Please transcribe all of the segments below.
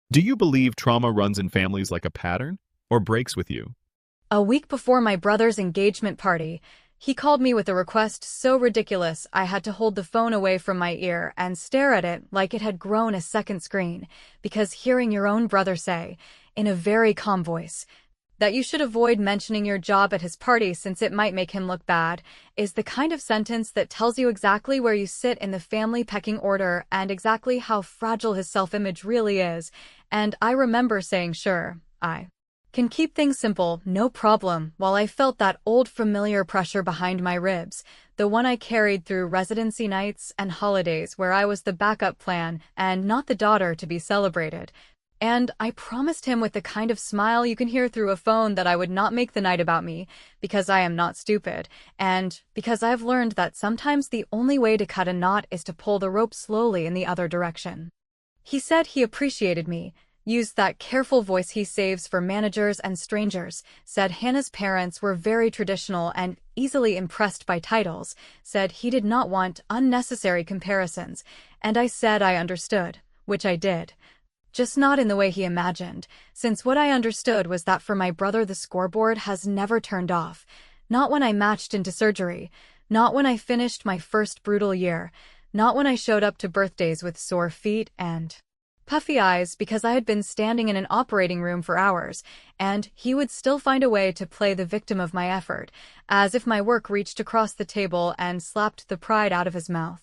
Do you believe trauma runs in families like a pattern or breaks with you? A week before my brother's engagement party, he called me with a request so ridiculous I had to hold the phone away from my ear and stare at it like it had grown a second screen, because hearing your own brother say, in a very calm voice, that you should avoid mentioning your job at his party since it might make him look bad, is the kind of sentence that tells you exactly where you sit in the family pecking order and exactly how fragile his self-image really is. And I remember saying, sure, I can keep things simple, no problem, while I felt that old familiar pressure behind my ribs, the one I carried through residency nights and holidays where I was the backup plan and not the daughter to be celebrated. And I promised him with the kind of smile you can hear through a phone that I would not make the night about me, because I am not stupid, and because I've learned that sometimes the only way to cut a knot is to pull the rope slowly in the other direction. He said he appreciated me, used that careful voice he saves for managers and strangers, said Hannah's parents were very traditional and easily impressed by titles, said he did not want unnecessary comparisons, and I said I understood, which I did. Just not in the way he imagined, since what I understood was that for my brother the scoreboard has never turned off, not when I matched into surgery, not when I finished my first brutal year, not when I showed up to birthdays with sore feet and puffy eyes because I had been standing in an operating room for hours, and he would still find a way to play the victim of my effort, as if my work reached across the table and slapped the pride out of his mouth.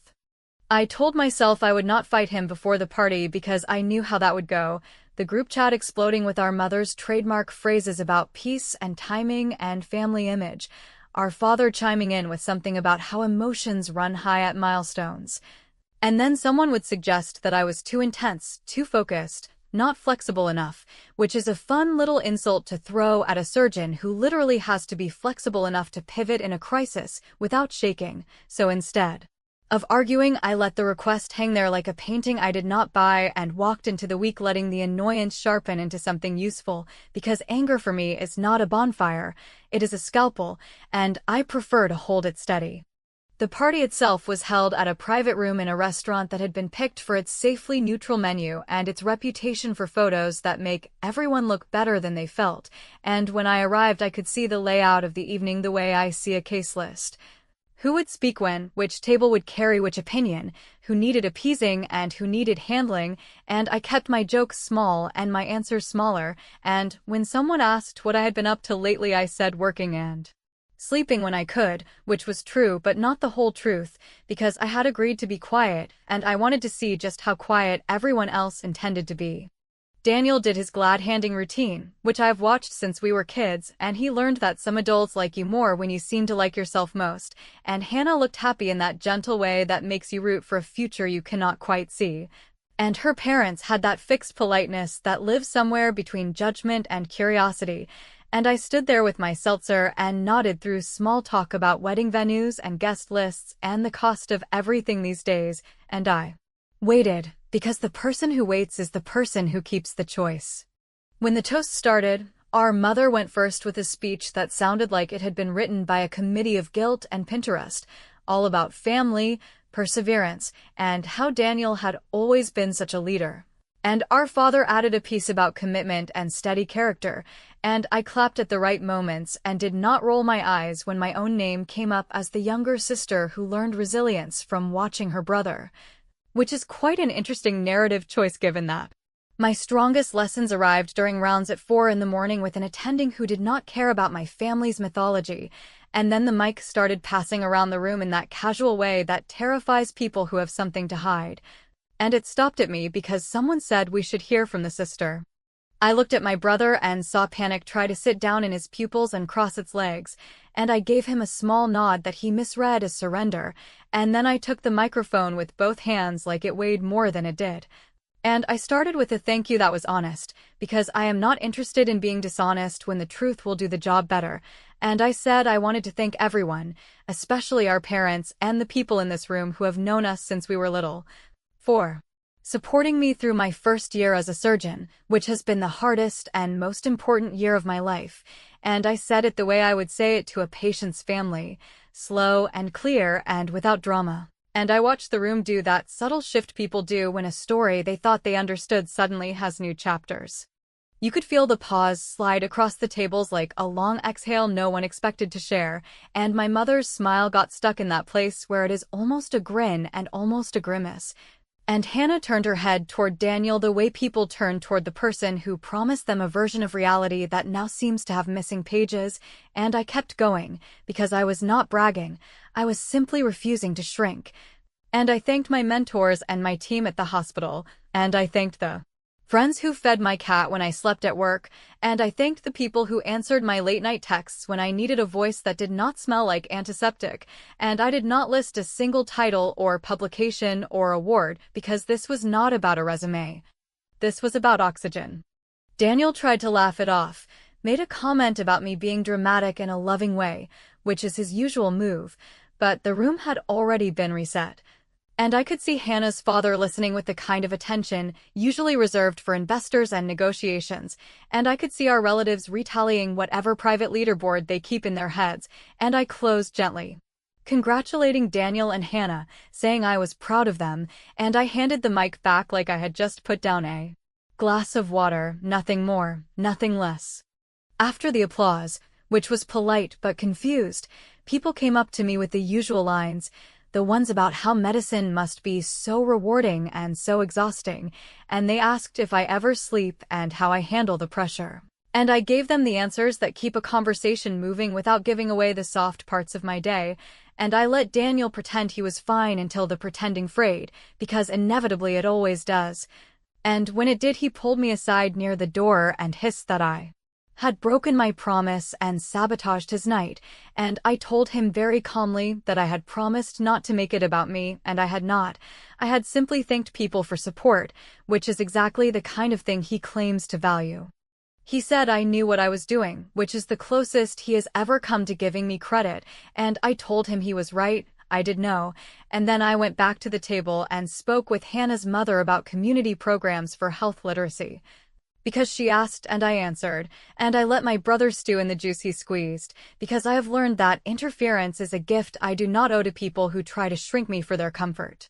I told myself I would not fight him before the party because I knew how that would go, the group chat exploding with our mother's trademark phrases about peace and timing and family image, our father chiming in with something about how emotions run high at milestones. And then someone would suggest that I was too intense, too focused, not flexible enough, which is a fun little insult to throw at a surgeon who literally has to be flexible enough to pivot in a crisis without shaking. So instead of arguing, I let the request hang there like a painting I did not buy and walked into the week letting the annoyance sharpen into something useful, because anger for me is not a bonfire, it is a scalpel, and I prefer to hold it steady. The party itself was held at a private room in a restaurant that had been picked for its safely neutral menu and its reputation for photos that make everyone look better than they felt, and when I arrived I could see the layout of the evening the way I see a case list. Who would speak when, which table would carry which opinion, who needed appeasing and who needed handling, and I kept my jokes small and my answers smaller, and when someone asked what I had been up to lately I said working and sleeping when I could, which was true but not the whole truth, because I had agreed to be quiet, and I wanted to see just how quiet everyone else intended to be. Daniel did his glad-handing routine, which I've watched since we were kids, and he learned that some adults like you more when you seem to like yourself most, and Hannah looked happy in that gentle way that makes you root for a future you cannot quite see. And her parents had that fixed politeness that lives somewhere between judgment and curiosity, and I stood there with my seltzer and nodded through small talk about wedding venues and guest lists and the cost of everything these days, and I waited, because the person who waits is the person who keeps the choice. When the toast started, our mother went first with a speech that sounded like it had been written by a committee of guilt and Pinterest, all about family, perseverance, and how Daniel had always been such a leader. And our father added a piece about commitment and steady character, and I clapped at the right moments and did not roll my eyes when my own name came up as the younger sister who learned resilience from watching her brother. Which is quite an interesting narrative choice given that my strongest lessons arrived during rounds at 4 in the morning with an attending who did not care about my family's mythology, and then the mic started passing around the room in that casual way that terrifies people who have something to hide. And it stopped at me because someone said we should hear from the sister. I looked at my brother and saw panic try to sit down in his pupils and cross its legs, and I gave him a small nod that he misread as surrender, and then I took the microphone with both hands like it weighed more than it did. And I started with a thank you that was honest, because I am not interested in being dishonest when the truth will do the job better, and I said I wanted to thank everyone, especially our parents and the people in this room who have known us since we were little, for supporting me through my first year as a surgeon, which has been the hardest and most important year of my life, and I said it the way I would say it to a patient's family, slow and clear and without drama. And I watched the room do that subtle shift people do when a story they thought they understood suddenly has new chapters. You could feel the pause slide across the tables like a long exhale no one expected to share, and my mother's smile got stuck in that place where it is almost a grin and almost a grimace. And Hannah turned her head toward Daniel the way people turn toward the person who promised them a version of reality that now seems to have missing pages, and I kept going, because I was not bragging, I was simply refusing to shrink. And I thanked my mentors and my team at the hospital, and I thanked the friends who fed my cat when I slept at work, and I thanked the people who answered my late-night texts when I needed a voice that did not smell like antiseptic, and I did not list a single title or publication or award because this was not about a resume. This was about oxygen. Daniel tried to laugh it off, made a comment about me being dramatic in a loving way, which is his usual move, but the room had already been reset. And I could see Hannah's father listening with the kind of attention usually reserved for investors and negotiations, and I could see our relatives retallying whatever private leaderboard they keep in their heads, and I closed gently, congratulating Daniel and Hannah, saying I was proud of them, and I handed the mic back like I had just put down a glass of water, nothing more, nothing less. After the applause, which was polite but confused, people came up to me with the usual lines, the ones about how medicine must be so rewarding and so exhausting, and they asked if I ever sleep and how I handle the pressure. And I gave them the answers that keep a conversation moving without giving away the soft parts of my day, and I let Daniel pretend he was fine until the pretending frayed, because inevitably it always does. And when it did, he pulled me aside near the door and hissed that I had broken my promise and sabotaged his night, and I told him very calmly that I had promised not to make it about me, and I had not. I had simply thanked people for support, which is exactly the kind of thing he claims to value. He said I knew what I was doing, which is the closest he has ever come to giving me credit, and I told him he was right. I did know, and then I went back to the table and spoke with Hannah's mother about community programs for health literacy. Because she asked and I answered, and I let my brother stew in the juice he squeezed, because I have learned that interference is a gift I do not owe to people who try to shrink me for their comfort.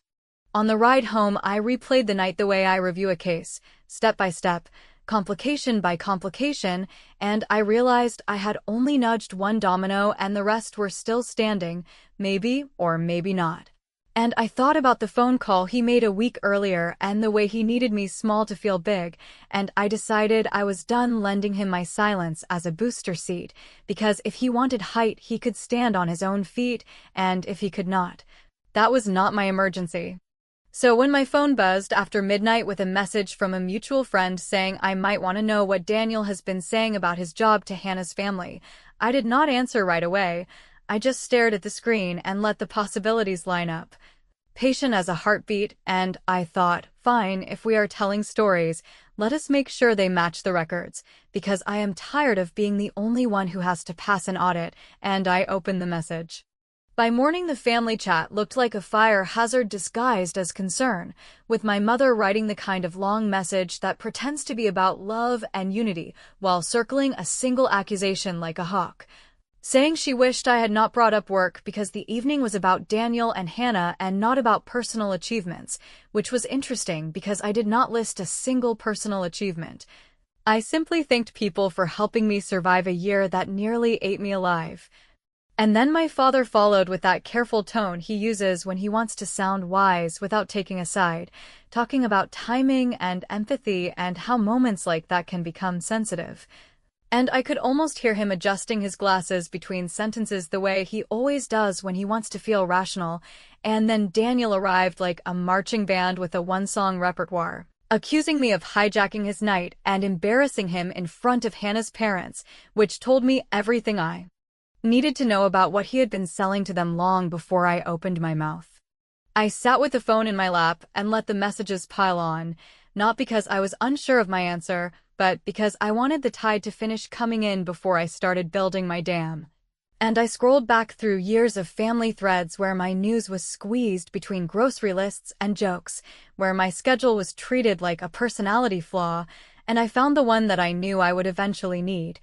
On the ride home, I replayed the night the way I review a case, step by step, complication by complication, and I realized I had only nudged one domino and the rest were still standing, maybe or maybe not. And I thought about the phone call he made a week earlier and the way he needed me small to feel big, and I decided I was done lending him my silence as a booster seat, because if he wanted height he could stand on his own feet, and if he could not, that was not my emergency. So when my phone buzzed after midnight with a message from a mutual friend saying I might want to know what Daniel has been saying about his job to Hannah's family, I did not answer right away. I just stared at the screen and let the possibilities line up. Patient as a heartbeat, and I thought, fine, if we are telling stories, let us make sure they match the records, because I am tired of being the only one who has to pass an audit, and I opened the message. By morning, the family chat looked like a fire hazard disguised as concern, with my mother writing the kind of long message that pretends to be about love and unity while circling a single accusation like a hawk, saying she wished I had not brought up work because the evening was about Daniel and Hannah and not about personal achievements, which was interesting because I did not list a single personal achievement. I simply thanked people for helping me survive a year that nearly ate me alive. And then my father followed with that careful tone he uses when he wants to sound wise without taking a side, talking about timing and empathy and how moments like that can become sensitive. And I could almost hear him adjusting his glasses between sentences the way he always does when he wants to feel rational, and then Daniel arrived like a marching band with a one-song repertoire, accusing me of hijacking his night and embarrassing him in front of Hannah's parents, which told me everything I needed to know about what he had been selling to them long before I opened my mouth. I sat with the phone in my lap and let the messages pile on, not because I was unsure of my answer, but because I wanted the tide to finish coming in before I started building my dam. And I scrolled back through years of family threads where my news was squeezed between grocery lists and jokes, where my schedule was treated like a personality flaw, and I found the one that I knew I would eventually need.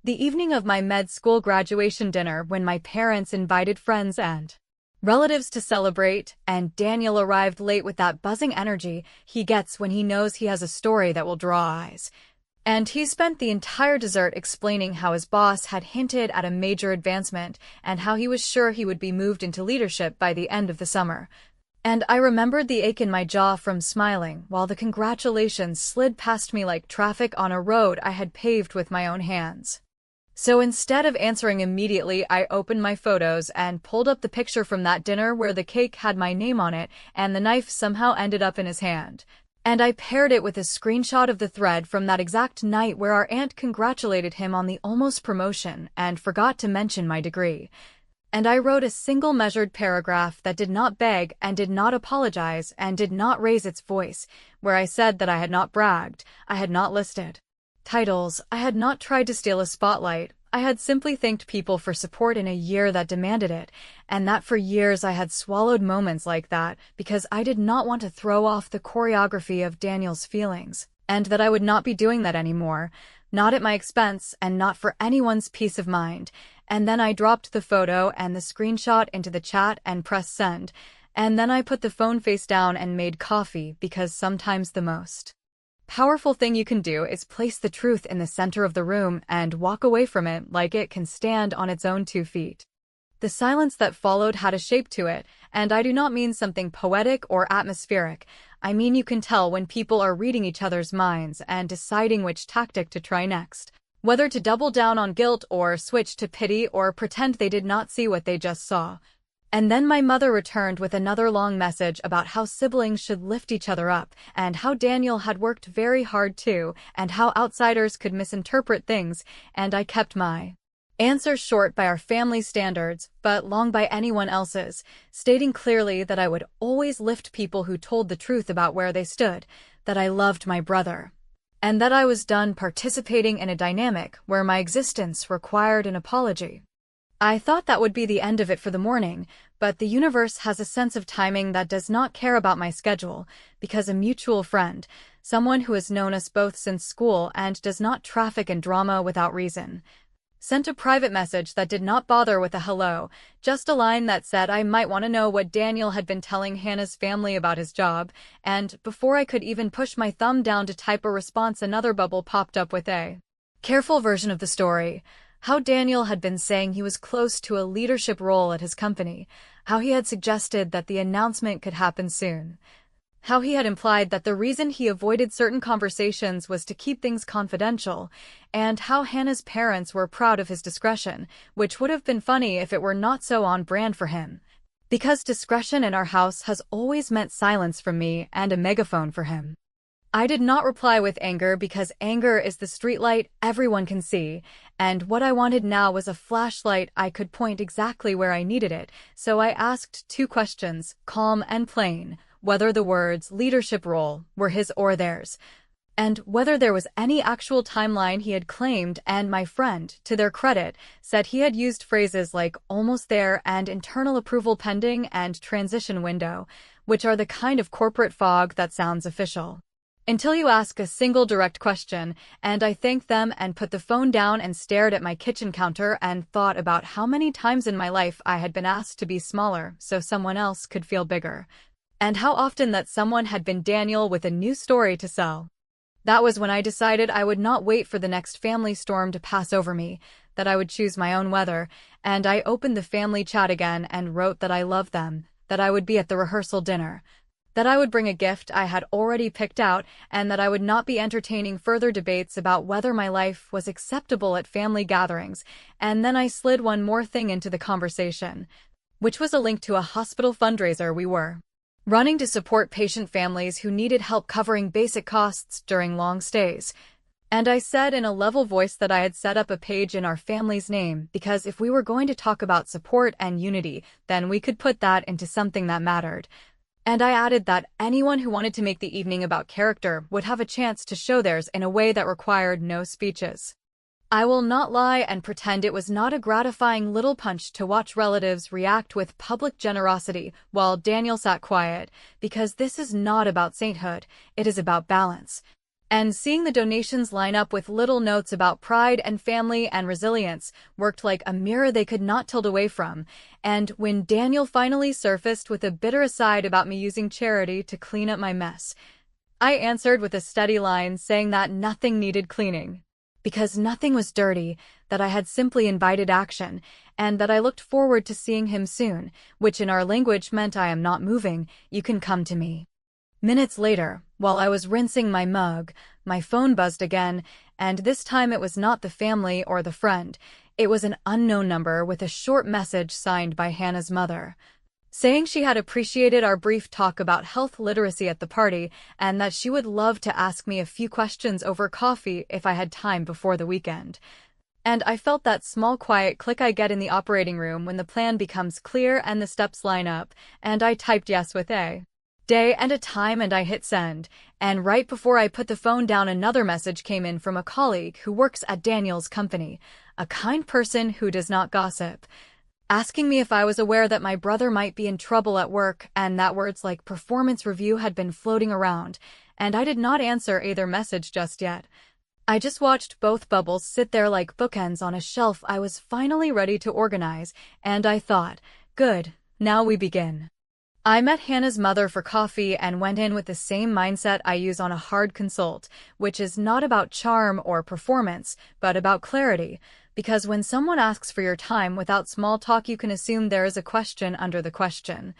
The evening of my med school graduation dinner when my parents invited friends and relatives to celebrate, and Daniel arrived late with that buzzing energy he gets when he knows he has a story that will draw eyes. And he spent the entire dessert explaining how his boss had hinted at a major advancement and how he was sure he would be moved into leadership by the end of the summer. And I remembered the ache in my jaw from smiling while the congratulations slid past me like traffic on a road I had paved with my own hands. So instead of answering immediately, I opened my photos and pulled up the picture from that dinner where the cake had my name on it and the knife somehow ended up in his hand. And I paired it with a screenshot of the thread from that exact night where our aunt congratulated him on the almost promotion and forgot to mention my degree. And I wrote a single measured paragraph that did not beg and did not apologize and did not raise its voice, where I said that I had not bragged, I had not listed titles, I had not tried to steal a spotlight, I had simply thanked people for support in a year that demanded it, and that for years I had swallowed moments like that because I did not want to throw off the choreography of Daniel's feelings, and that I would not be doing that anymore, not at my expense and not for anyone's peace of mind. And then I dropped the photo and the screenshot into the chat and pressed send, and then I put the phone face down and made coffee because sometimes the most powerful thing you can do is place the truth in the center of the room and walk away from it like it can stand on its own 2 feet. The silence that followed had a shape to it, and I do not mean something poetic or atmospheric. I mean you can tell when people are reading each other's minds and deciding which tactic to try next, whether to double down on guilt or switch to pity or pretend they did not see what they just saw. And then my mother returned with another long message about how siblings should lift each other up, and how Daniel had worked very hard too, and how outsiders could misinterpret things, and I kept my answer short by our family standards, but long by anyone else's, stating clearly that I would always lift people who told the truth about where they stood, that I loved my brother, and that I was done participating in a dynamic where my existence required an apology. I thought that would be the end of it for the morning, but the universe has a sense of timing that does not care about my schedule, because a mutual friend, someone who has known us both since school and does not traffic in drama without reason, sent a private message that did not bother with a hello, just a line that said I might want to know what Daniel had been telling Hannah's family about his job, and before I could even push my thumb down to type a response, another bubble popped up with a careful version of the story. How Daniel had been saying he was close to a leadership role at his company, how he had suggested that the announcement could happen soon, how he had implied that the reason he avoided certain conversations was to keep things confidential, and how Hannah's parents were proud of his discretion, which would have been funny if it were not so on brand for him. Because discretion in our house has always meant silence from me and a megaphone for him. I did not reply with anger because anger is the streetlight everyone can see, and what I wanted now was a flashlight I could point exactly where I needed it, so I asked 2 questions, calm and plain, whether the words leadership role were his or theirs, and whether there was any actual timeline he had claimed, and my friend, to their credit, said he had used phrases like almost there and internal approval pending and transition window, which are the kind of corporate fog that sounds official until you ask a single direct question, and I thanked them and put the phone down and stared at my kitchen counter and thought about how many times in my life I had been asked to be smaller so someone else could feel bigger, and how often that someone had been Daniel with a new story to sell. That was when I decided I would not wait for the next family storm to pass over me, that I would choose my own weather, and I opened the family chat again and wrote that I loved them, that I would be at the rehearsal dinner, that I would bring a gift I had already picked out, and that I would not be entertaining further debates about whether my life was acceptable at family gatherings, and then I slid one more thing into the conversation, which was a link to a hospital fundraiser we were running to support patient families who needed help covering basic costs during long stays. And I said in a level voice that I had set up a page in our family's name because if we were going to talk about support and unity, then we could put that into something that mattered. And I added that anyone who wanted to make the evening about character would have a chance to show theirs in a way that required no speeches. I will not lie and pretend it was not a gratifying little punch to watch relatives react with public generosity while Daniel sat quiet, because this is not about sainthood, it is about balance. And seeing the donations line up with little notes about pride and family and resilience worked like a mirror they could not tilt away from. And when Daniel finally surfaced with a bitter aside about me using charity to clean up my mess, I answered with a steady line saying that nothing needed cleaning, because nothing was dirty, that I had simply invited action, and that I looked forward to seeing him soon, which in our language meant I am not moving, you can come to me. Minutes later, while I was rinsing my mug, my phone buzzed again, and this time it was not the family or the friend. It was an unknown number with a short message signed by Hannah's mother, saying she had appreciated our brief talk about health literacy at the party and that she would love to ask me a few questions over coffee if I had time before the weekend. And I felt that small quiet click I get in the operating room when the plan becomes clear and the steps line up, and I typed yes with a day and a time and I hit send, and right before I put the phone down another message came in from a colleague who works at Daniel's company, a kind person who does not gossip, asking me if I was aware that my brother might be in trouble at work and that words like performance review had been floating around, and I did not answer either message just yet. I just watched both bubbles sit there like bookends on a shelf I was finally ready to organize, and I thought, good, now we begin. I met Hannah's mother for coffee and went in with the same mindset I use on a hard consult, which is not about charm or performance, but about clarity, because when someone asks for your time without small talk you can assume there is a question under the question.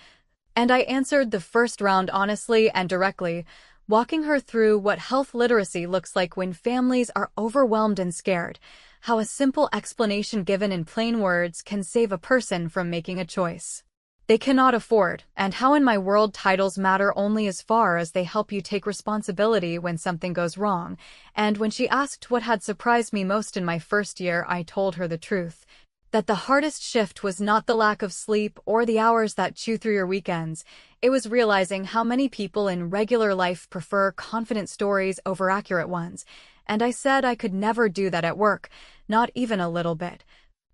And I answered the first round honestly and directly, walking her through what health literacy looks like when families are overwhelmed and scared, how a simple explanation given in plain words can save a person from making a choice they cannot afford, and how in my world titles matter only as far as they help you take responsibility when something goes wrong. And when she asked what had surprised me most in my first year, I told her the truth, that the hardest shift was not the lack of sleep or the hours that chew through your weekends. It was realizing how many people in regular life prefer confident stories over accurate ones. And I said I could never do that at work, not even a little bit.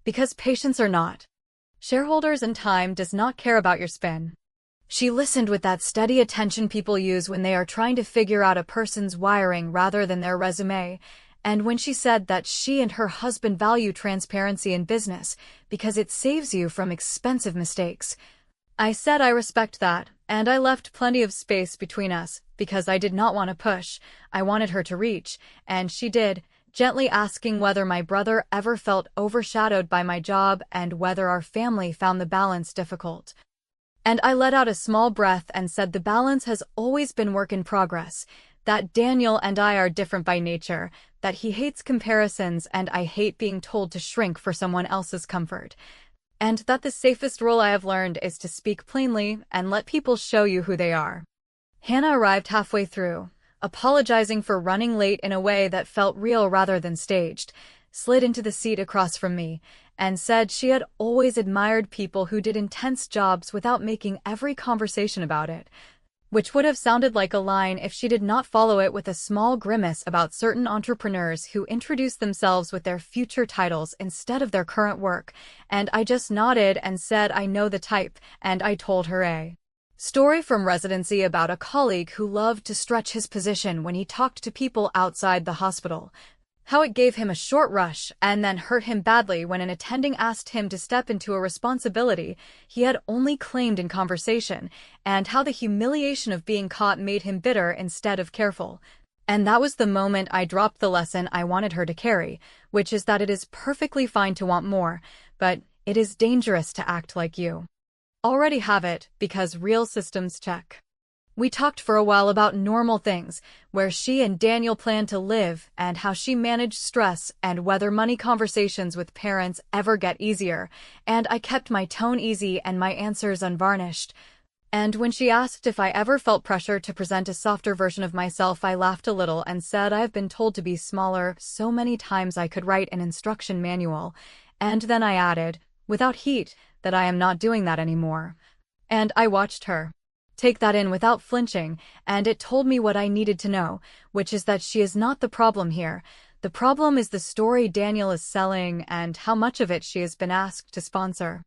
Because patients are not shareholders and time does not care about your spin. She listened with that steady attention people use when they are trying to figure out a person's wiring rather than their resume. And when she said that she and her husband value transparency in business because it saves you from expensive mistakes, I said I respect that, and I left plenty of space between us because I did not want to push. I wanted her to reach, and she did, gently asking whether my brother ever felt overshadowed by my job and whether our family found the balance difficult. And I let out a small breath and said the balance has always been work in progress, that Daniel and I are different by nature, that he hates comparisons and I hate being told to shrink for someone else's comfort, and that the safest role I have learned is to speak plainly and let people show you who they are. Hannah arrived halfway through, apologizing for running late in a way that felt real rather than staged, slid into the seat across from me, and said she had always admired people who did intense jobs without making every conversation about it, which would have sounded like a line if she did not follow it with a small grimace about certain entrepreneurs who introduce themselves with their future titles instead of their current work, and I just nodded and said I know the type, and I told her a story from residency about a colleague who loved to stretch his position when he talked to people outside the hospital, how it gave him a short rush and then hurt him badly when an attending asked him to step into a responsibility he had only claimed in conversation, and how the humiliation of being caught made him bitter instead of careful. And that was the moment I dropped the lesson I wanted her to carry, which is that it is perfectly fine to want more, but it is dangerous to act like you already have it, because real systems check. We talked for a while about normal things, where she and Daniel plan to live and how she managed stress and whether money conversations with parents ever get easier, and I kept my tone easy and my answers unvarnished. And when she asked if I ever felt pressure to present a softer version of myself, I laughed a little and said I have been told to be smaller so many times I could write an instruction manual, and then I added, without heat, that I am not doing that anymore. And I watched her take that in without flinching, and it told me what I needed to know, which is that she is not the problem here. The problem is the story Daniel is selling and how much of it she has been asked to sponsor.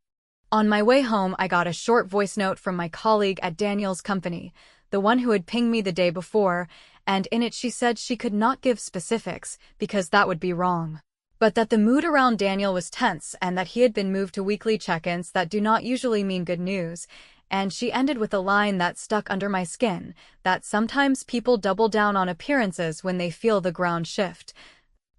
On my way home, I got a short voice note from my colleague at Daniel's company, the one who had pinged me the day before, and in it she said she could not give specifics because that would be wrong. But that the mood around Daniel was tense and that he had been moved to weekly check-ins that do not usually mean good news. And she ended with a line that stuck under my skin, that sometimes people double down on appearances when they feel the ground shift.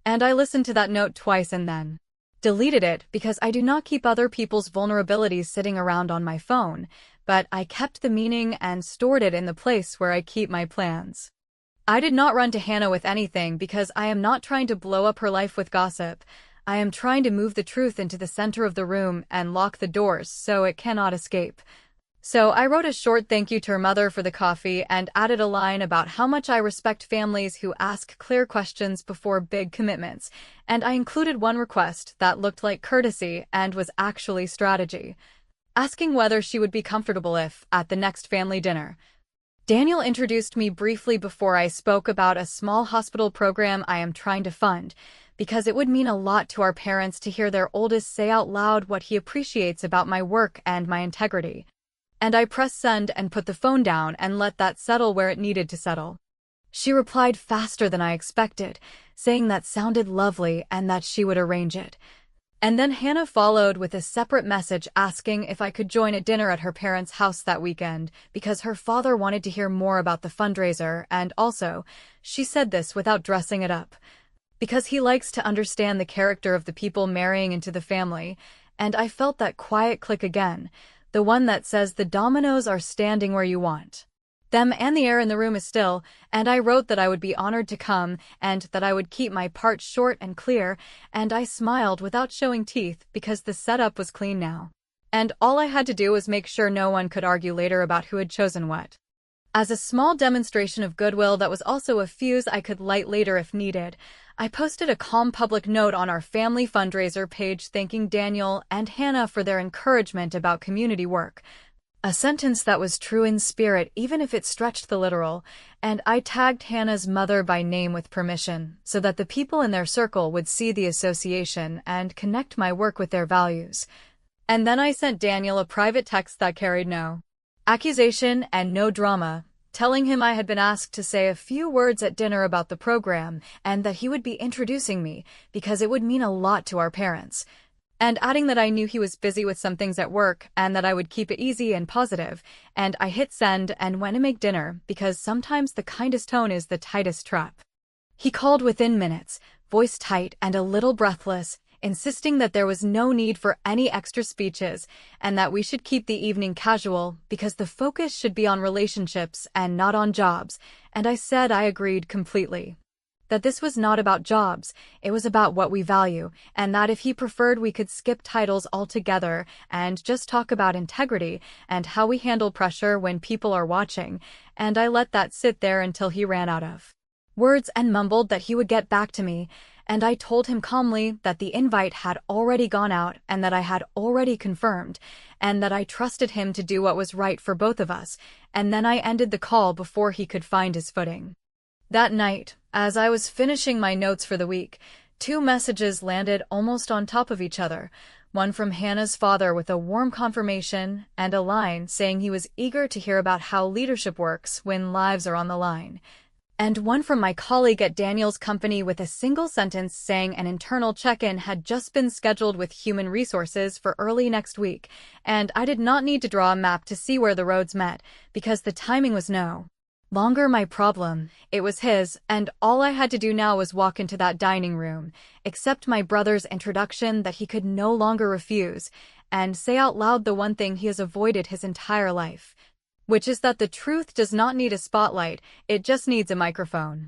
And I listened to that note twice and then deleted it because I do not keep other people's vulnerabilities sitting around on my phone, but I kept the meaning and stored it in the place where I keep my plans. I did not run to Hannah with anything because I am not trying to blow up her life with gossip. I am trying to move the truth into the center of the room and lock the doors so it cannot escape. So I wrote a short thank you to her mother for the coffee and added a line about how much I respect families who ask clear questions before big commitments, and I included one request that looked like courtesy and was actually strategy, asking whether she would be comfortable if, at the next family dinner, Daniel introduced me briefly before I spoke about a small hospital program I am trying to fund, because it would mean a lot to our parents to hear their oldest say out loud what he appreciates about my work and my integrity. And I pressed send and put the phone down and let that settle where it needed to settle. She replied faster than I expected, saying that sounded lovely and that she would arrange it. And then Hannah followed with a separate message asking if I could join a dinner at her parents' house that weekend because her father wanted to hear more about the fundraiser, and also, she said this without dressing it up, because he likes to understand the character of the people marrying into the family. And I felt that quiet click again, the one that says the dominoes are standing where you want them and the air in the room is still, and I wrote that I would be honored to come and that I would keep my part short and clear, and I smiled without showing teeth because the setup was clean now. And all I had to do was make sure no one could argue later about who had chosen what. As a small demonstration of goodwill that was also a fuse I could light later if needed, I posted a calm public note on our family fundraiser page thanking Daniel and Hannah for their encouragement about community work. A sentence that was true in spirit even if it stretched the literal, and I tagged Hannah's mother by name with permission, so that the people in their circle would see the association and connect my work with their values. And then I sent Daniel a private text that carried no accusation and no drama, telling him I had been asked to say a few words at dinner about the program and that he would be introducing me because it would mean a lot to our parents, and adding that I knew he was busy with some things at work and that I would keep it easy and positive, and I hit send and went to make dinner because sometimes the kindest tone is the tightest trap. He called within minutes, voice tight and a little breathless, insisting that there was no need for any extra speeches and that we should keep the evening casual because the focus should be on relationships and not on jobs, and I said I agreed completely. That this was not about jobs, it was about what we value, and that if he preferred we could skip titles altogether and just talk about integrity and how we handle pressure when people are watching, and I let that sit there until he ran out of words and mumbled that he would get back to me, and I told him calmly that the invite had already gone out and that I had already confirmed, and that I trusted him to do what was right for both of us, and then I ended the call before he could find his footing. That night, as I was finishing my notes for the week, 2 messages landed almost on top of each other, one from Hannah's father with a warm confirmation and a line saying he was eager to hear about how leadership works when lives are on the line, and one from my colleague at Daniel's company with a single sentence saying an internal check-in had just been scheduled with human resources for early next week, and I did not need to draw a map to see where the roads met, because the timing was no longer my problem, it was his, and all I had to do now was walk into that dining room, accept my brother's introduction that he could no longer refuse, and say out loud the one thing he has avoided his entire life, which is that the truth does not need a spotlight, it just needs a microphone.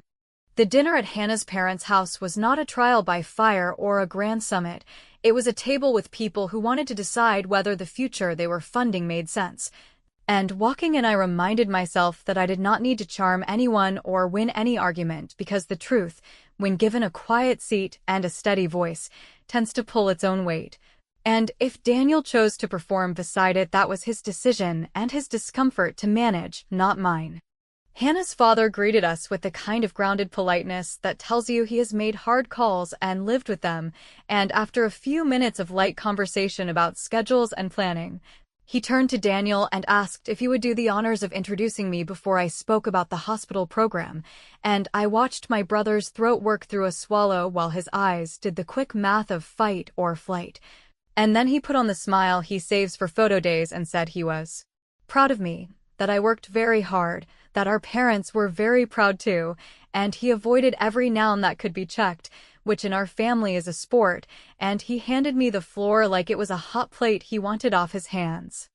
The dinner at Hannah's parents' house was not a trial by fire or a grand summit, it was a table with people who wanted to decide whether the future they were funding made sense. And walking in I reminded myself that I did not need to charm anyone or win any argument because the truth, when given a quiet seat and a steady voice, tends to pull its own weight. And if Daniel chose to perform beside it, that was his decision and his discomfort to manage, not mine. Hannah's father greeted us with the kind of grounded politeness that tells you he has made hard calls and lived with them, and after a few minutes of light conversation about schedules and planning, He turned to Daniel and asked if he would do the honors of introducing me before I spoke about the hospital program, and I watched my brother's throat work through a swallow while his eyes did the quick math of fight or flight. And then he put on the smile he saves for photo days and said he was proud of me, that I worked very hard, that our parents were very proud too, and he avoided every noun that could be checked, which in our family is a sport, and he handed me the floor like it was a hot plate he wanted off his hands.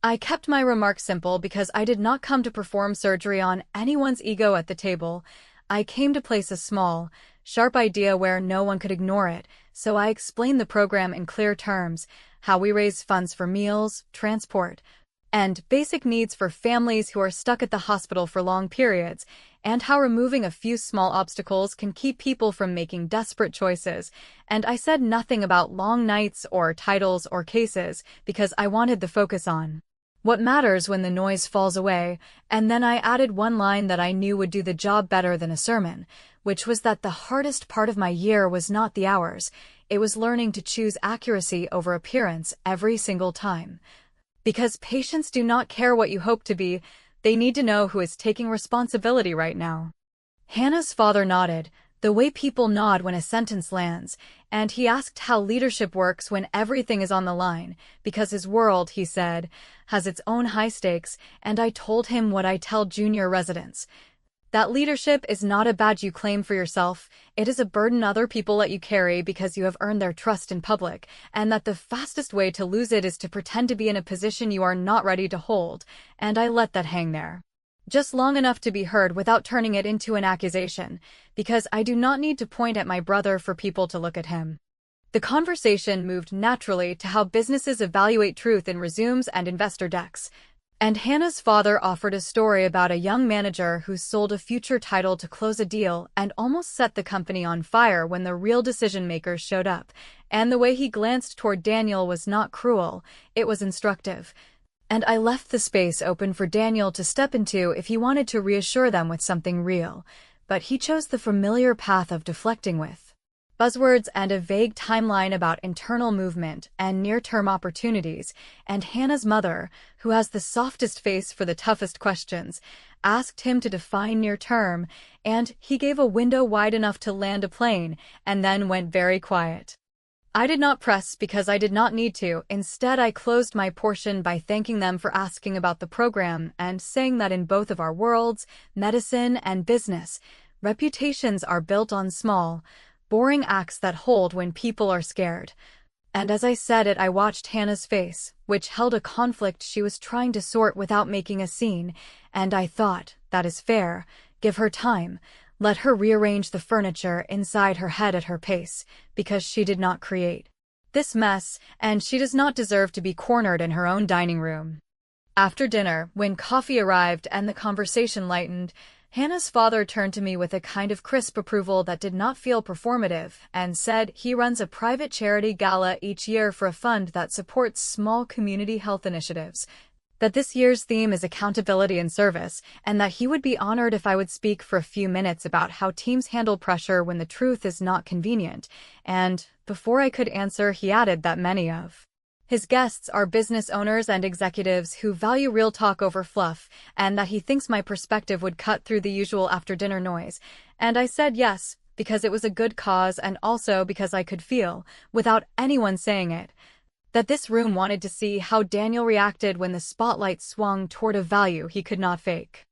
I kept my remarks simple because I did not come to perform surgery on anyone's ego at the table. I came to place a small, sharp idea where no one could ignore it, so I explained the program in clear terms, how we raise funds for meals, transport, and basic needs for families who are stuck at the hospital for long periods, and how removing a few small obstacles can keep people from making desperate choices. And I said nothing about long nights or titles or cases because I wanted the focus on what matters when the noise falls away, and then I added one line that I knew would do the job better than a sermon, which was that the hardest part of my year was not the hours, it was learning to choose accuracy over appearance every single time. Because patients do not care what you hope to be, they need to know who is taking responsibility right now. Hannah's father nodded, the way people nod when a sentence lands, and he asked how leadership works when everything is on the line, because his world, he said, has its own high stakes, and I told him what I tell junior residents. That leadership is not a badge you claim for yourself, it is a burden other people let you carry because you have earned their trust in public, and that the fastest way to lose it is to pretend to be in a position you are not ready to hold, and I let that hang there. Just long enough to be heard without turning it into an accusation, because I do not need to point at my brother for people to look at him. The conversation moved naturally to how businesses evaluate truth in resumes and investor decks, and Hannah's father offered a story about a young manager who sold a future title to close a deal and almost set the company on fire when the real decision-makers showed up, and the way he glanced toward Daniel was not cruel, it was instructive. And I left the space open for Daniel to step into if he wanted to reassure them with something real, but he chose the familiar path of deflecting with buzzwords and a vague timeline about internal movement and near-term opportunities, and Hannah's mother, who has the softest face for the toughest questions, asked him to define near-term, and he gave a window wide enough to land a plane, and then went very quiet. I did not press because I did not need to. Instead, I closed my portion by thanking them for asking about the program and saying that in both of our worlds, medicine and business, reputations are built on small, boring acts that hold when people are scared. And as I said it, I watched Hannah's face, which held a conflict she was trying to sort without making a scene, and I thought, that is fair, give her time. Let her rearrange the furniture inside her head at her pace, because she did not create this mess, and she does not deserve to be cornered in her own dining room. After dinner, when coffee arrived and the conversation lightened, Hannah's father turned to me with a kind of crisp approval that did not feel performative and said he runs a private charity gala each year for a fund that supports small community health initiatives, that this year's theme is accountability and service, and that he would be honored if I would speak for a few minutes about how teams handle pressure when the truth is not convenient, and, before I could answer, he added that many of his guests are business owners and executives who value real talk over fluff, and that he thinks my perspective would cut through the usual after-dinner noise. And I said yes, because it was a good cause and also because I could feel, without anyone saying it, that this room wanted to see how Daniel reacted when the spotlight swung toward a value he could not fake.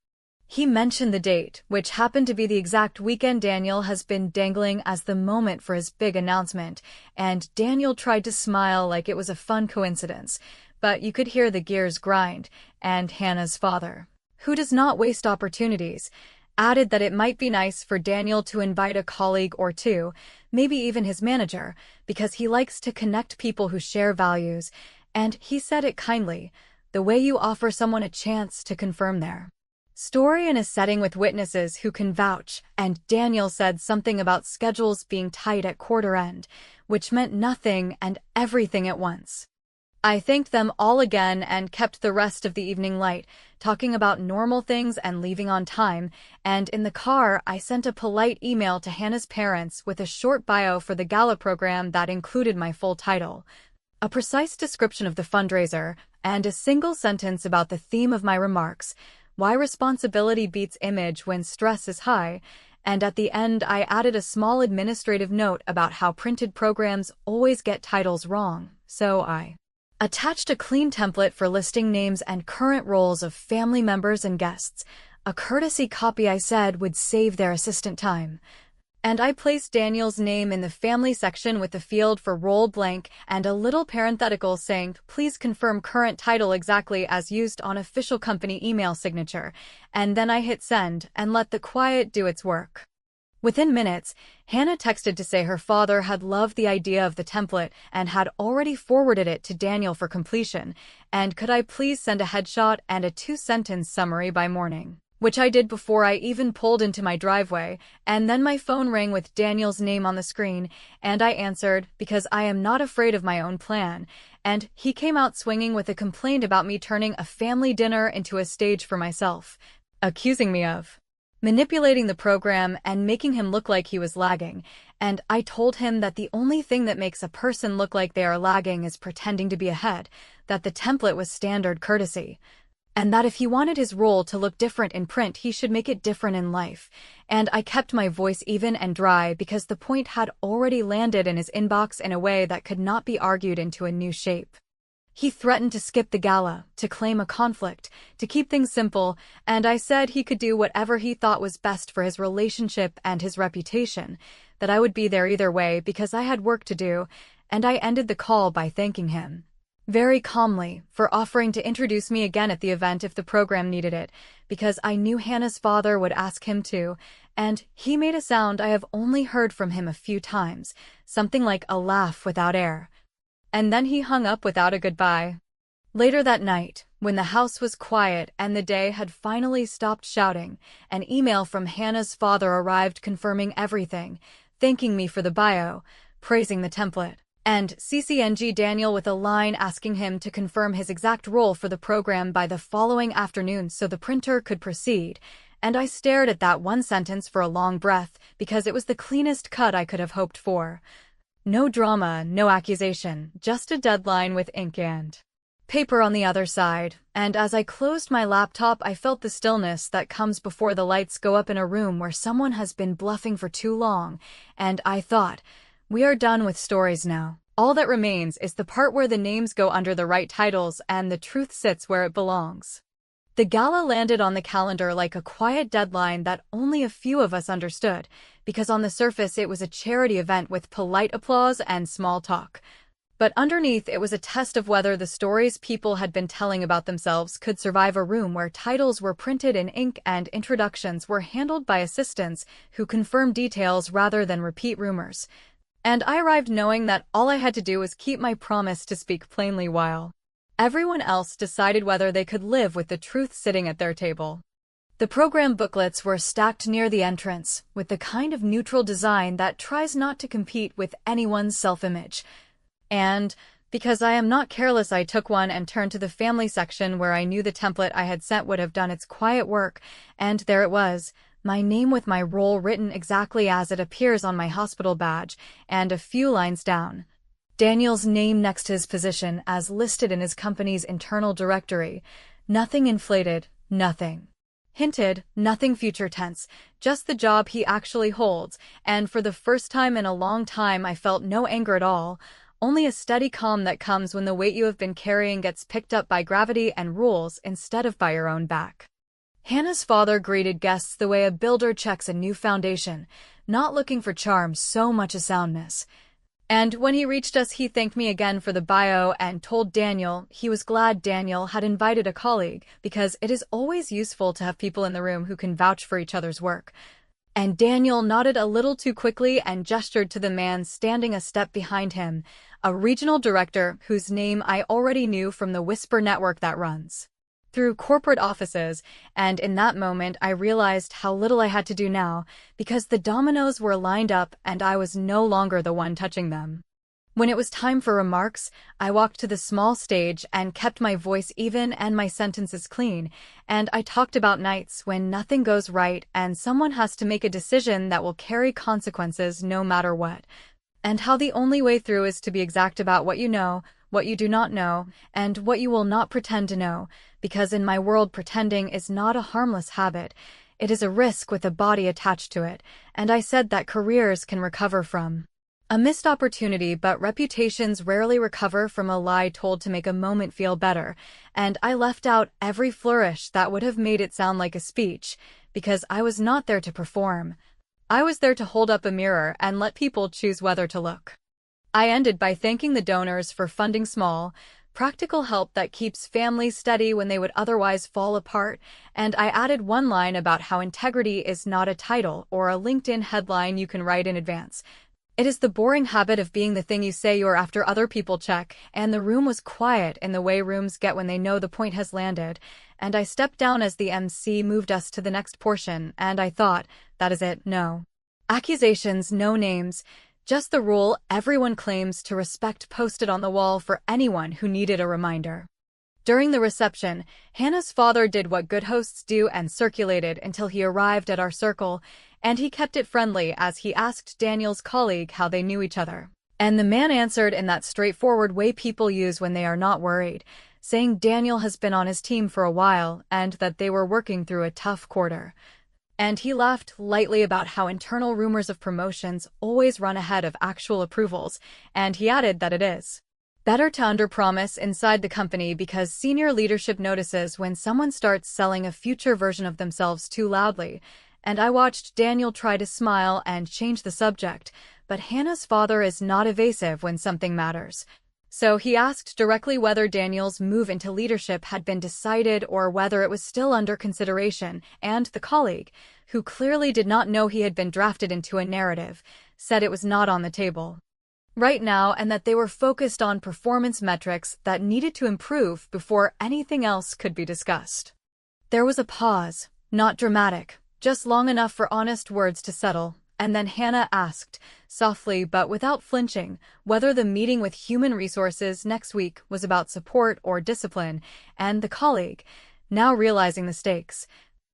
He mentioned the date, which happened to be the exact weekend Daniel has been dangling as the moment for his big announcement, and Daniel tried to smile like it was a fun coincidence, but you could hear the gears grind, and Hannah's father, who does not waste opportunities, added that it might be nice for Daniel to invite a colleague or two, maybe even his manager, because he likes to connect people who share values, and he said it kindly, the way you offer someone a chance to confirm their story in a setting with witnesses who can vouch, and Daniel said something about schedules being tight at quarter end, which meant nothing and everything at once. I thanked them all again and kept the rest of the evening light, talking about normal things and leaving on time, and in the car I sent a polite email to Hannah's parents with a short bio for the Gala program that included my full title. a precise description of the fundraiser, and a single sentence about the theme of my remarks, why responsibility beats image when stress is high, and at the end I added a small administrative note about how printed programs always get titles wrong, so I attached a clean template for listing names and current roles of family members and guests, a courtesy copy I said would save their assistant time. And I placed Daniel's name in the family section with the field for role blank and a little parenthetical saying, "Please confirm current title exactly as used on official company email signature," and then I hit send and let the quiet do its work. Within minutes, Hannah texted to say her father had loved the idea of the template and had already forwarded it to Daniel for completion, and could I please send a headshot and a 2-sentence summary by morning, which I did before I even pulled into my driveway, and then my phone rang with Daniel's name on the screen, and I answered because I am not afraid of my own plan, and he came out swinging with a complaint about me turning a family dinner into a stage for myself, accusing me of manipulating the program and making him look like he was lagging, and I told him that the only thing that makes a person look like they are lagging is pretending to be ahead, that the template was standard courtesy, and that if he wanted his role to look different in print he should make it different in life, and I kept my voice even and dry because the point had already landed in his inbox in a way that could not be argued into a new shape. He threatened to skip the gala, to claim a conflict, to keep things simple, and I said he could do whatever he thought was best for his relationship and his reputation, that I would be there either way because I had work to do, and I ended the call by thanking him, very calmly, for offering to introduce me again at the event if the program needed it, because I knew Hannah's father would ask him to, and he made a sound I have only heard from him a few times, something like a laugh without air. And then he hung up without a goodbye. Later that night, when the house was quiet and the day had finally stopped shouting, an email from Hannah's father arrived confirming everything, thanking me for the bio, praising the template, and CCNG Daniel with a line asking him to confirm his exact role for the program by the following afternoon so the printer could proceed, and I stared at that one sentence for a long breath because it was the cleanest cut I could have hoped for. No drama, no accusation, just a deadline with ink and paper on the other side, and as I closed my laptop I felt the stillness that comes before the lights go up in a room where someone has been bluffing for too long, and I thought, we are done with stories now. All that remains is the part where the names go under the right titles and the truth sits where it belongs. The gala landed on the calendar like a quiet deadline that only a few of us understood, because on the surface it was a charity event with polite applause and small talk. But underneath it was a test of whether the stories people had been telling about themselves could survive a room where titles were printed in ink and introductions were handled by assistants who confirmed details rather than repeat rumors. And I arrived knowing that all I had to do was keep my promise to speak plainly while everyone else decided whether they could live with the truth sitting at their table. The program booklets were stacked near the entrance, with the kind of neutral design that tries not to compete with anyone's self-image. And, because I am not careless, I took one and turned to the family section where I knew the template I had sent would have done its quiet work, and there it was, my name with my role written exactly as it appears on my hospital badge, and a few lines down, Daniel's name next to his position as listed in his company's internal directory. Nothing inflated, nothing hinted, nothing future tense, just the job he actually holds, and for the first time in a long time I felt no anger at all, only a steady calm that comes when the weight you have been carrying gets picked up by gravity and rules instead of by your own back. Hannah's father greeted guests the way a builder checks a new foundation, not looking for charm so much as soundness. And when he reached us he thanked me again for the bio and told Daniel he was glad Daniel had invited a colleague because it is always useful to have people in the room who can vouch for each other's work. And Daniel nodded a little too quickly and gestured to the man standing a step behind him, a regional director whose name I already knew from the Whisper network that runs through corporate offices, and in that moment I realized how little I had to do now, because the dominoes were lined up and I was no longer the one touching them. When it was time for remarks, I walked to the small stage and kept my voice even and my sentences clean, and I talked about nights when nothing goes right and someone has to make a decision that will carry consequences no matter what, and how the only way through is to be exact about what you know, what you do not know, and what you will not pretend to know, because in my world pretending is not a harmless habit. It is a risk with a body attached to it, and I said that careers can recover from a missed opportunity, but reputations rarely recover from a lie told to make a moment feel better, and I left out every flourish that would have made it sound like a speech, because I was not there to perform. I was there to hold up a mirror and let people choose whether to look. I ended by thanking the donors for funding small, practical help that keeps families steady when they would otherwise fall apart, and I added one line about how integrity is not a title or a LinkedIn headline you can write in advance. It is the boring habit of being the thing you say you are after other people check, and the room was quiet in the way rooms get when they know the point has landed, and I stepped down as the MC moved us to the next portion, and I thought, that is it, no accusations, no names, just the rule everyone claims to respect posted on the wall for anyone who needed a reminder. During the reception, Hannah's father did what good hosts do and circulated until he arrived at our circle, and he kept it friendly as he asked Daniel's colleague how they knew each other. And the man answered in that straightforward way people use when they are not worried, saying Daniel has been on his team for a while and that they were working through a tough quarter. And he laughed lightly about how internal rumors of promotions always run ahead of actual approvals, and he added that it is better to underpromise inside the company because senior leadership notices when someone starts selling a future version of themselves too loudly. And I watched Daniel try to smile and change the subject, but Hannah's father is not evasive when something matters. So he asked directly whether Daniel's move into leadership had been decided or whether it was still under consideration, and the colleague, who clearly did not know he had been drafted into a narrative, said it was not on the table right now and that they were focused on performance metrics that needed to improve before anything else could be discussed. There was a pause, not dramatic, just long enough for honest words to settle, and then Hannah asked, softly but without flinching, whether the meeting with Human Resources next week was about support or discipline, and the colleague, now realizing the stakes,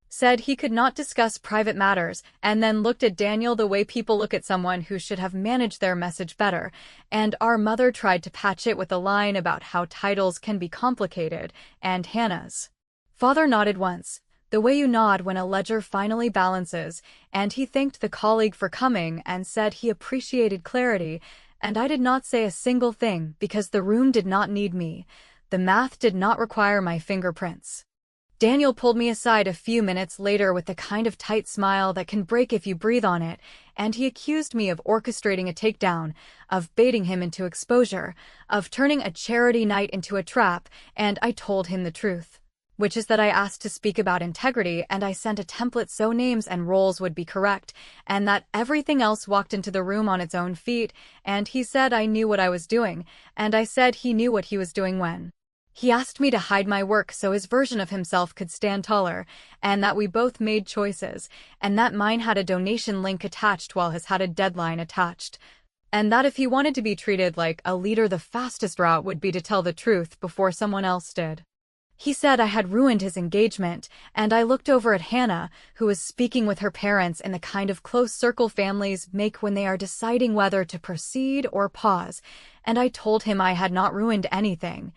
said he could not discuss private matters, and then looked at Daniel the way people look at someone who should have managed their message better, and our mother tried to patch it with a line about how titles can be complicated, and Hannah's father nodded once, the way you nod when a ledger finally balances, and he thanked the colleague for coming and said he appreciated clarity, and I did not say a single thing because the room did not need me. The math did not require my fingerprints. Daniel pulled me aside a few minutes later with the kind of tight smile that can break if you breathe on it, and he accused me of orchestrating a takedown, of baiting him into exposure, of turning a charity night into a trap, and I told him the truth, which is that I asked to speak about integrity and I sent a template so names and roles would be correct, and that everything else walked into the room on its own feet, and he said I knew what I was doing, and I said he knew what he was doing when he asked me to hide my work so his version of himself could stand taller, and that we both made choices, and that mine had a donation link attached while his had a deadline attached, and that if he wanted to be treated like a leader the fastest route would be to tell the truth before someone else did. He said I had ruined his engagement, and I looked over at Hannah, who was speaking with her parents in the kind of close circle families make when they are deciding whether to proceed or pause, and I told him I had not ruined anything.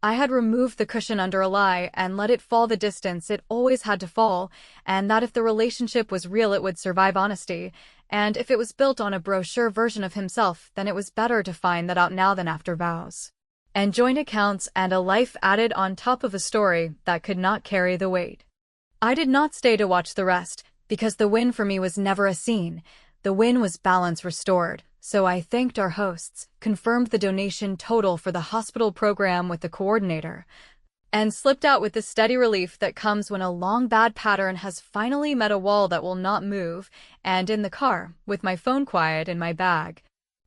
I had removed the cushion under a lie and let it fall the distance it always had to fall, and that if the relationship was real it would survive honesty, and if it was built on a brochure version of himself then it was better to find that out now than after vows and joint accounts and a life added on top of a story that could not carry the weight. I did not stay to watch the rest, because the win for me was never a scene. The win was balance restored, so I thanked our hosts, confirmed the donation total for the hospital program with the coordinator, and slipped out with the steady relief that comes when a long bad pattern has finally met a wall that will not move, and in the car, with my phone quiet in my bag,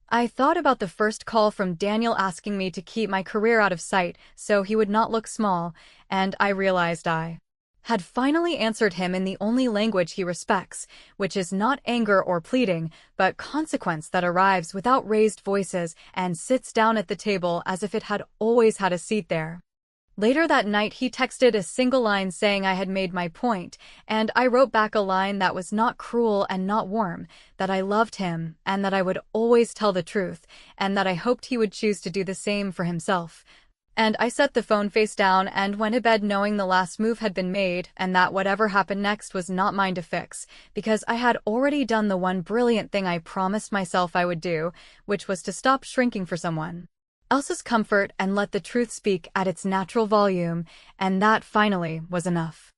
I thought about the first call from Daniel asking me to keep my career out of sight so he would not look small, and I realized I had finally answered him in the only language he respects, which is not anger or pleading, but consequence that arrives without raised voices and sits down at the table as if it had always had a seat there. Later that night, he texted a single line saying I had made my point, and I wrote back a line that was not cruel and not warm, that I loved him, and that I would always tell the truth, and that I hoped he would choose to do the same for himself. And I set the phone face down and went to bed knowing the last move had been made, and that whatever happened next was not mine to fix, because I had already done the one brilliant thing I promised myself I would do, which was to stop shrinking for someone else's comfort and let the truth speak at its natural volume, and that finally was enough.